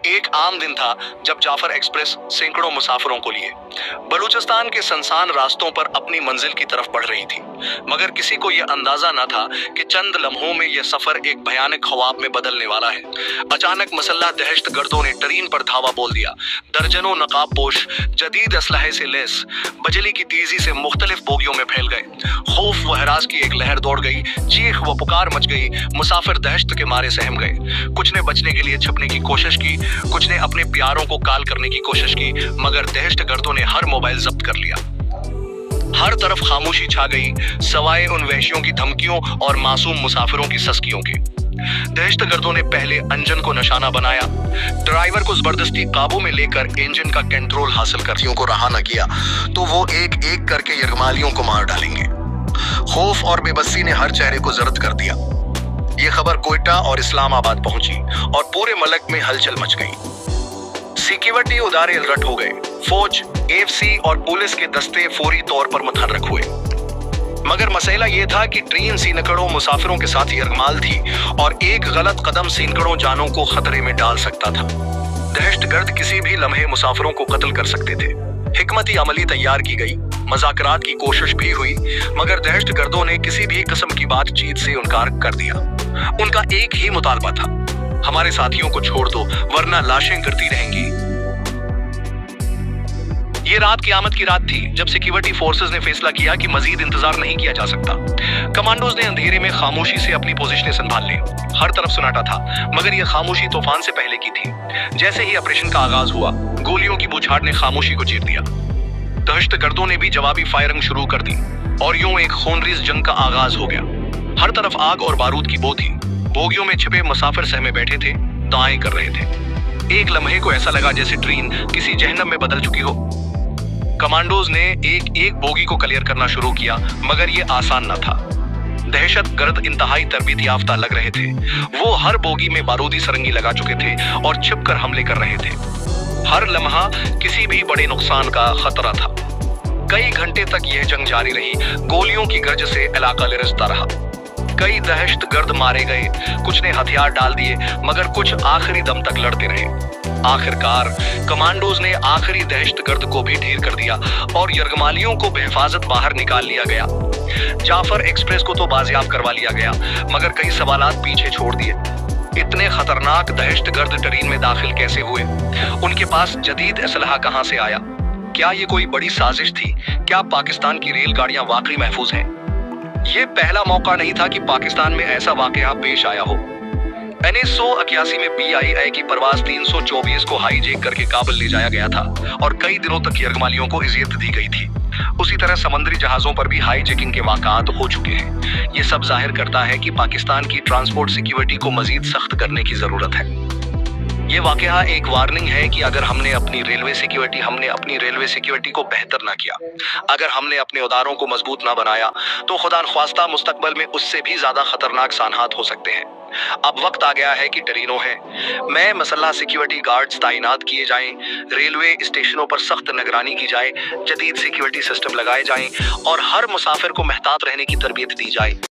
एक आम दिन था जब जाफर एक्सप्रेस सैकड़ों मुसाफिरों को लिए बलूचिस्तान के सुनसान रास्तों पर अपनी मंजिल की तरफ बढ़ रही थी, मगर किसी को यह अंदाजा न था कि चंद लम्हों में यह सफर एक भयानक ख्वाब में बदलने वाला है। अचानक मसल्लह दहशत गर्दों ने ट्रेन पर धावा बोल दिया। दर्जनों नकाबपोश जदीद असलहे से लैस बिजली की तेजी से मुख्तलिफ बोगियों में फैल गए। खौफ व हरास की एक लहर दौड़ गई, चीख व पुकार मच गई। मुसाफिर दहशत के मारे सहम गए। कुछ ने बचने के लिए छपने की कोशिश की, कुछ ने अपने प्यारों को काल करने की कोशिश की, मगर दहशत गर्दों ने हर मोबाइल जब्त कर लिया। हर तरफ खामोशी छा गई, सवाए उन वहशियों की धमकियों और मासूम मुसाफिरों की सस्कियों की। दहशत गर्दों ने पहले इंजन को निशाना बनाया। ड्राइवर को जबरदस्ती काबू में लेकर इंजन का कंट्रोल हासिल कर को रहा न किया तो वो एक एक करके यरगमालियों को मार डालेंगे। खौफ और बेबसी ने हर चेहरे को जर्द कर दिया। ये खबर कोयटा और इस्लामाबाद पहुंची और पूरे मुल्क में हलचल मच गई। सिक्योरिटी उदारे अलर्ट हो गए। फौज, एफसी और पुलिस के दस्ते फौरी तौर पर मुतहर्रक हुए। मगर मसला ये था कि ट्रेन सैकड़ों मुसाफिरों के साथ यरगमाल थी और एक गलत कदम सैकड़ों जानों को खतरे में डाल सकता था। दहशतगर्द किसी भी लम्हे मुसाफिरों को कत्ल कर सकते थे। हिकमती अमली तैयार की गई, मुज़ाकरात की कोशिश भी हुई, मगर दहशतगर्दों ने किसी भी किस्म की बातचीत से इनकार कर दिया। उनका एक ही मुतालबा था, हमारे साथियों को छोड़ दो वरना लाशें गिरती रहेंगी। ये रात क़यामत की रात थी जब सिक्योरिटी फोर्सेस ने फैसला किया कि मजीद इंतजार नहीं किया जा सकता। कमांडोज ने अंधेरे में खामोशी से अपनी पोजीशनें संभाल ली। हर तरफ सन्नाटा था, मगर यह खामोशी तूफान से पहले की थी। जैसे ही ऑपरेशन का आगाज हुआ, गोलियों की बौछार ने खामोशी को चीर दिया। दहशतगर्दों ने भी जवाबी फायरिंग शुरू कर दी और यूं एक खूनरेज जंग का आगाज हो गया। हर तरफ आग और बारूद की बो थी। बोगियों में छिपे मुसाफिर सहमे बैठे थे, दाएं कर रहे थे। एक लम्हे को ऐसा लगा जैसे ट्रेन किसी जहन्नम में बदल चुकी हो। कमांडोज ने एक एक बोगी को क्लियर करना शुरू किया, मगर ये आसान न था। दहशतगर्द इंतहाई तरबीत याफ्ता लग रहे थे। वो हर बोगी में बारूदी सरंगी लगा चुके थे और छिपकर हमले कर रहे थे। हर लम्हा किसी भी बड़े नुकसान का खतरा था। कई घंटे तक यह जंग जारी रही। गोलियों की गर्ज से इलाका लरजता रहा। कई दहशतगर्द मारे गए, कुछ ने हथियार डाल दिए, मगर कुछ आखिरी दम तक लड़ते रहे। आखिरकार कमांडोज ने आखिरी दहशतगर्द को भी ढेर कर दिया और यरगमालियों को बेहिफाजत बाहर निकाल लिया गया। जाफर एक्सप्रेस को तो बाजियाब करवा लिया गया, मगर कई सवालात पीछे छोड़ दिए। इतने खतरनाक दहशतगर्द ट्रेन में दाखिल कैसे हुए? उनके पास जदीद असलहा कहां से आया? क्या ये कोई बड़ी साजिश थी? क्या पाकिस्तान की रेलगाड़ियां वाकई महफूज हैं? ये पहला मौका नहीं था कि पाकिस्तान में ऐसा वाकया पेश आया हो। 1981 में PIA की परवाज 324 को हाईजैक करके काबुल ले जाया गया था और कई दिनों तक यरगमालियों को इज़्ज़त दी गई थी। उसी तरह समंदरी जहाजों पर भी हाईजैकिंग के वाक़ात हो चुके हैं। ये सब जाहिर करता है कि पाकिस्तान की ट्रांसपोर्ट सिक्योरिटी को मजीद सख्त करने की जरूरत है। ये वाकया एक वार्निंग है कि अगर हमने अपनी रेलवे सिक्योरिटी को बेहतर ना किया, अगर हमने अपने उदारों को मजबूत ना बनाया, तो खुदा ख्वास्ता मुस्तकबल में उससे भी ज्यादा खतरनाक सानहात हो सकते हैं। अब वक्त आ गया है कि ट्रेनों में मसल्ला सिक्योरिटी गार्ड्स तैनात किए जाएं, रेलवे स्टेशनों पर सख्त निगरानी की जाए, जदीद सिक्योरिटी सिस्टम लगाए जाएं और हर मुसाफिर को महतात रहने की तरबियत दी जाए।